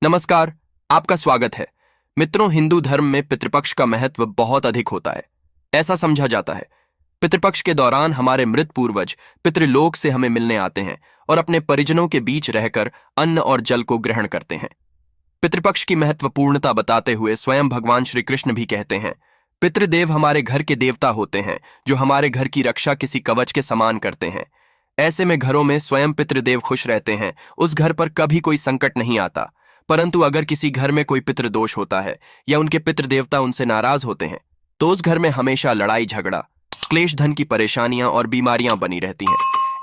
नमस्कार। आपका स्वागत है। मित्रों, हिंदू धर्म में पितृपक्ष का महत्व बहुत अधिक होता है। ऐसा समझा जाता है पितृपक्ष के दौरान हमारे मृत पूर्वज पितृलोक से हमें मिलने आते हैं और अपने परिजनों के बीच रहकर अन्न और जल को ग्रहण करते हैं। पितृपक्ष की महत्वपूर्णता बताते हुए स्वयं भगवान श्री कृष्ण भी कहते हैं, पितृदेव हमारे घर के देवता होते हैं जो हमारे घर की रक्षा किसी कवच के समान करते हैं। ऐसे में घरों में स्वयं पितृदेव खुश रहते हैं, उस घर पर कभी कोई संकट नहीं आता। परंतु अगर किसी घर में कोई पितृदोष होता है या उनके पितृदेवता उनसे नाराज होते हैं तो उस घर में हमेशा लड़ाई झगड़ा, क्लेश, धन की परेशानियां और बीमारियां बनी रहती हैं।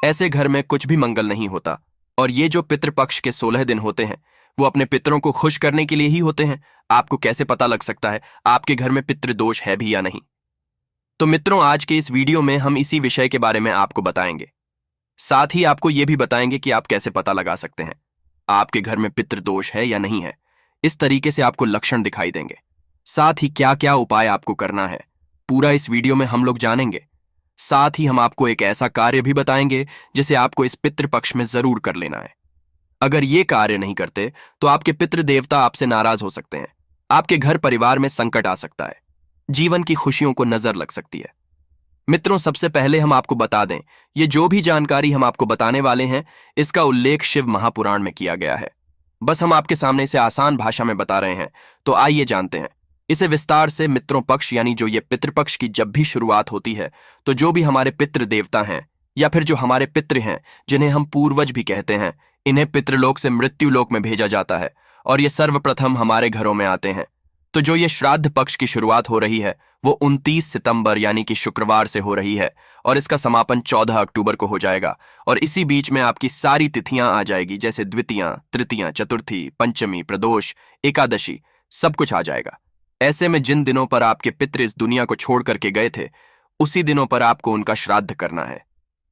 ऐसे घर में कुछ भी मंगल नहीं होता। और ये जो पितृपक्ष के 16 दिन होते हैं वो अपने पितरों को खुश करने के लिए ही होते हैं। आपको कैसे पता लग सकता है आपके घर में पितृदोष है भी या नहीं? तो मित्रों, आज के इस वीडियो में हम इसी विषय के बारे में आपको बताएंगे। साथ ही आपको ये भी बताएंगे कि आप कैसे पता लगा सकते हैं आपके घर में पितृदोष है या नहीं है। इस तरीके से आपको लक्षण दिखाई देंगे। साथ ही क्या क्या उपाय आपको करना है, पूरा इस वीडियो में हम लोग जानेंगे। साथ ही हम आपको एक ऐसा कार्य भी बताएंगे जिसे आपको इस पितृपक्ष में जरूर कर लेना है। अगर ये कार्य नहीं करते तो आपके पितृदेवता आपसे नाराज हो सकते हैं, आपके घर परिवार में संकट आ सकता है, जीवन की खुशियों को नजर लग सकती है। मित्रों, सबसे पहले हम आपको बता दें, ये जो भी जानकारी हम आपको बताने वाले हैं इसका उल्लेख शिव महापुराण में किया गया है। बस हम आपके सामने इसे आसान भाषा में बता रहे हैं। तो आइए जानते हैं इसे विस्तार से। मित्रों, पक्ष यानी जो ये पितृपक्ष की जब भी शुरुआत होती है तो जो भी हमारे पितृ देवता हैं या फिर जो हमारे पितृ हैं, जिन्हें हम पूर्वज भी कहते हैं, इन्हें पितृलोक से मृत्युलोक में भेजा जाता है और ये सर्वप्रथम हमारे घरों में आते हैं। तो जो ये श्राद्ध पक्ष की शुरुआत हो रही है वो 29 सितंबर यानी कि शुक्रवार से हो रही है और इसका समापन 14 अक्टूबर को हो जाएगा। और इसी बीच में आपकी सारी तिथियां आ जाएगी, जैसे द्वितीया, तृतीया, चतुर्थी, पंचमी, प्रदोष, एकादशी, सब कुछ आ जाएगा। ऐसे में जिन दिनों पर आपके पितृ इस दुनिया को छोड़ करके गए थे उसी दिनों पर आपको उनका श्राद्ध करना है।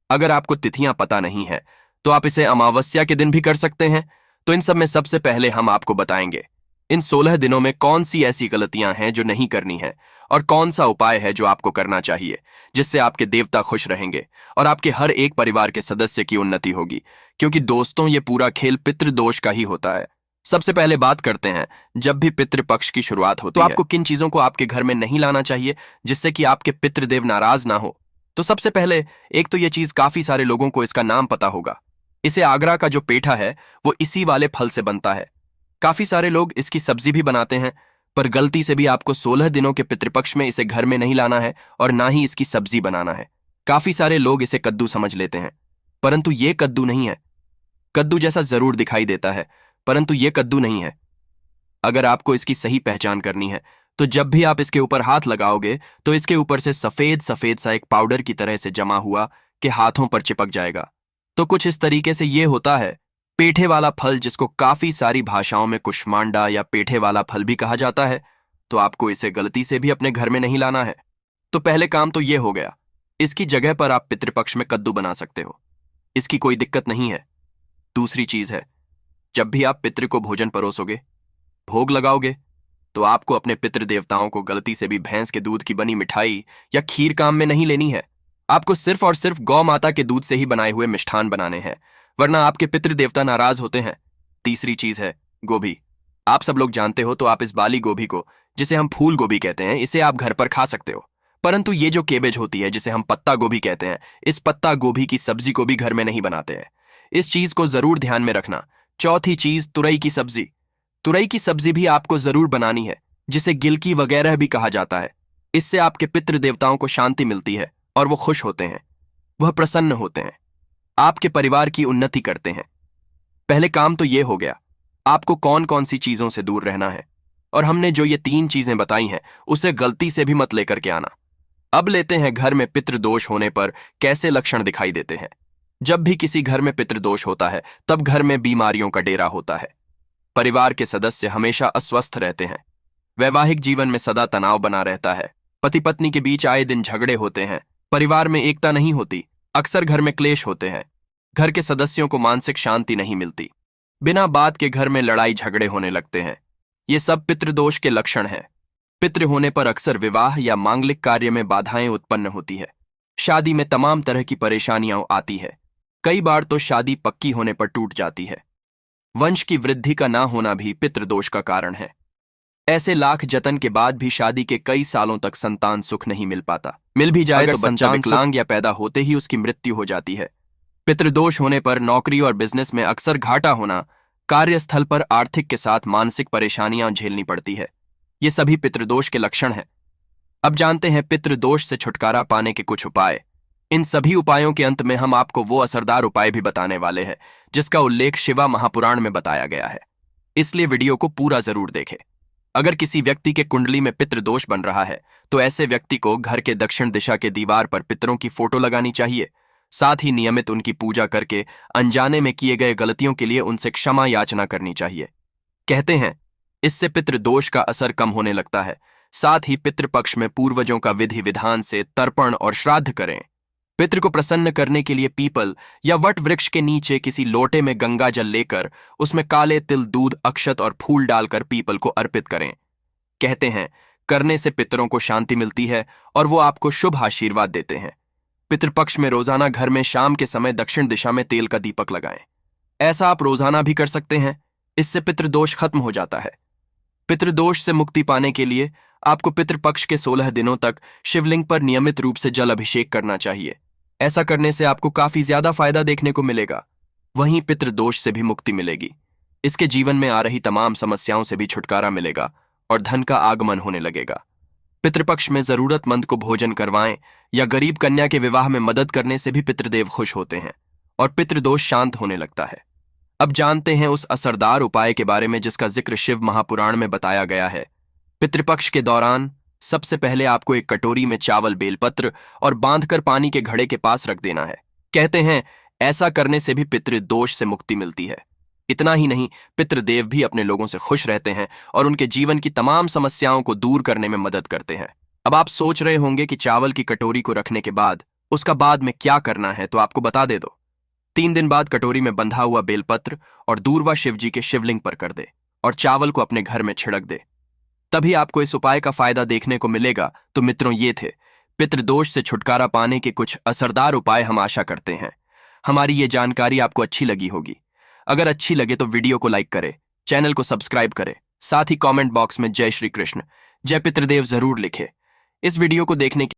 अगर आपको तिथियां पता नहीं है तो आप इसे अमावस्या के दिन भी कर सकते हैं। तो इन सब में सबसे पहले हम आपको बताएंगे इन 16 दिनों में कौन सी ऐसी गलतियां हैं जो नहीं करनी है और कौन सा उपाय है जो आपको करना चाहिए, जिससे आपके देवता खुश रहेंगे और आपके हर एक परिवार के सदस्य की उन्नति होगी। क्योंकि दोस्तों, ये पूरा खेल पितृदोष का ही होता है। सबसे पहले बात करते हैं, जब भी पितृपक्ष की शुरुआत होती है तो आपको किन चीजों को आपके घर में नहीं लाना चाहिए जिससे कि आपके पितृदेव नाराज ना हो। तो सबसे पहले एक तो ये चीज काफी सारे लोगों को इसका नाम पता होगा। इसे आगरा का जो पेठा है वो इसी वाले फल से बनता है। काफी सारे लोग इसकी सब्जी भी बनाते हैं, पर गलती से भी आपको 16 दिनों के पितृपक्ष में इसे घर में नहीं लाना है और ना ही इसकी सब्जी बनाना है। काफी सारे लोग इसे कद्दू समझ लेते हैं, परंतु ये कद्दू नहीं है। कद्दू जैसा जरूर दिखाई देता है, परंतु ये कद्दू नहीं है। अगर आपको इसकी सही पहचान करनी है तो जब भी आप इसके ऊपर हाथ लगाओगे तो इसके ऊपर से सफेद सफेद सा एक पाउडर की तरह से जमा हुआ कि हाथों पर चिपक जाएगा। तो कुछ इस तरीके से ये होता है पेठे वाला फल, जिसको काफी सारी भाषाओं में कुष्मांडा या पेठे वाला फल भी कहा जाता है। तो आपको इसे गलती से भी अपने घर में नहीं लाना है। तो पहले काम तो ये हो गया। इसकी जगह पर आप पितृपक्ष में कद्दू बना सकते हो, इसकी कोई दिक्कत नहीं है। दूसरी चीज है, जब भी आप पितृ को भोजन परोसोगे, भोग लगाओगे, तो आपको अपने पितृ देवताओं को गलती से भी भैंस के दूध की बनी मिठाई या खीर काम में नहीं लेनी है। आपको सिर्फ और सिर्फ गौ माता के दूध से ही बनाए हुए मिष्ठान बनाने हैं, वरना आपके पितृ देवता नाराज होते हैं। तीसरी चीज है गोभी। आप सब लोग जानते हो तो आप इस बाली गोभी को, जिसे हम फूल गोभी कहते हैं, इसे आप घर पर खा सकते हो। परंतु ये जो केबेज होती है, जिसे हम पत्ता गोभी कहते हैं, इस पत्ता गोभी की सब्जी को भी घर में नहीं बनाते हैं। इस चीज को जरूर ध्यान में रखना। चौथी चीज, तुरई की सब्जी। तुरई की सब्जी भी आपको जरूर बनानी है, जिसे गिलकी वगैरह भी कहा जाता है। इससे आपके पितृ देवताओं को शांति मिलती है और वो खुश होते हैं, वह प्रसन्न होते हैं, आपके परिवार की उन्नति करते हैं। पहले काम तो ये हो गया, आपको कौन कौन सी चीजों से दूर रहना है। और हमने जो ये 3 चीजें बताई हैं उसे गलती से भी मत लेकर के आना। अब लेते हैं घर में पितृदोष होने पर कैसे लक्षण दिखाई देते हैं। जब भी किसी घर में पितृदोष होता है तब घर में बीमारियों का डेरा होता है। परिवार के सदस्य हमेशा अस्वस्थ रहते हैं। वैवाहिक जीवन में सदा तनाव बना रहता है। पति पत्नी के बीच आए दिन झगड़े होते हैं। परिवार में एकता नहीं होती। अक्सर घर में क्लेश होते हैं। घर के सदस्यों को मानसिक शांति नहीं मिलती। बिना बात के घर में लड़ाई झगड़े होने लगते हैं। ये सब पितृदोष के लक्षण हैं। पितृ होने पर अक्सर विवाह या मांगलिक कार्य में बाधाएं उत्पन्न होती है। शादी में तमाम तरह की परेशानियां आती है। कई बार तो शादी पक्की होने पर टूट जाती है। वंश की वृद्धि का ना होना भी पितृदोष का कारण है। ऐसे लाख जतन के बाद भी शादी के कई सालों तक संतान सुख नहीं मिल पाता। मिल भी जाए तो बच्चा विकलांग या पैदा होते ही उसकी मृत्यु हो जाती है। पितृदोष होने पर नौकरी और बिजनेस में अक्सर घाटा होना, कार्यस्थल पर आर्थिक के साथ मानसिक परेशानियां झेलनी पड़ती है। ये सभी पितृदोष के लक्षण हैं। अब जानते हैं पितृदोष से छुटकारा पाने के कुछ उपाय। इन सभी उपायों के अंत में हम आपको वो असरदार उपाय भी बताने वाले हैं जिसका उल्लेख शिवा महापुराण में बताया गया है। इसलिए वीडियो को पूरा जरूर देखें। अगर किसी व्यक्ति के कुंडली में पितृदोष बन रहा है तो ऐसे व्यक्ति को घर के दक्षिण दिशा के दीवार पर पितरों की फोटो लगानी चाहिए। साथ ही नियमित उनकी पूजा करके अनजाने में किए गए गलतियों के लिए उनसे क्षमा याचना करनी चाहिए। कहते हैं इससे पितृदोष का असर कम होने लगता है। साथ ही पितृपक्ष में पूर्वजों का विधि विधान से तर्पण और श्राद्ध करें। पितृ को प्रसन्न करने के लिए पीपल या वट वृक्ष के नीचे किसी लोटे में गंगा जल लेकर उसमें काले तिल, दूध, अक्षत और फूल डालकर पीपल को अर्पित करें। कहते हैं करने से पितरों को शांति मिलती है और वो आपको शुभ आशीर्वाद देते हैं। पितृपक्ष में रोजाना घर में शाम के समय दक्षिण दिशा में तेल का दीपक लगाएं। ऐसा आप रोजाना भी कर सकते हैं। इससे पितृदोष खत्म हो जाता है। पितृदोष से मुक्ति पाने के लिए आपको पितृपक्ष के 16 दिनों तक शिवलिंग पर नियमित रूप से जल अभिषेक करना चाहिए। ऐसा करने से आपको काफी ज्यादा फायदा देखने को मिलेगा। वहीं पितृदोष से भी मुक्ति मिलेगी। इसके जीवन में आ रही तमाम समस्याओं से भी छुटकारा मिलेगा और धन का आगमन होने लगेगा। पितृपक्ष में जरूरतमंद को भोजन करवाएं या गरीब कन्या के विवाह में मदद करने से भी पितृदेव खुश होते हैं और पितृदोष शांत होने लगता है। अब जानते हैं उस असरदार उपाय के बारे में जिसका जिक्र शिव महापुराण में बताया गया है। पितृपक्ष के दौरान सबसे पहले आपको एक कटोरी में चावल, बेलपत्र और बांधकर पानी के घड़े के पास रख देना है। कहते हैं ऐसा करने से भी पितृदोष से मुक्ति मिलती है। इतना ही नहीं, पितृदेव भी अपने लोगों से खुश रहते हैं और उनके जीवन की तमाम समस्याओं को दूर करने में मदद करते हैं। अब आप सोच रहे होंगे कि चावल की कटोरी को रखने के बाद उसका बाद में क्या करना है, तो आपको बता दे दो। 3 दिन बाद कटोरी में बंधा हुआ बेलपत्र और दूर्वा शिवजी के शिवलिंग पर कर दे और चावल को अपने घर में छिड़क दे। तभी आपको इस उपाय का फायदा देखने को मिलेगा। तो मित्रों, ये थे पितृदोष से छुटकारा पाने के कुछ असरदार उपाय। हम आशा करते हैं हमारी ये जानकारी आपको अच्छी लगी होगी। अगर अच्छी लगे तो वीडियो को लाइक करें, चैनल को सब्सक्राइब करें। साथ ही कमेंट बॉक्स में जय श्री कृष्ण, जय पितृदेव जरूर लिखें। इस वीडियो को देखने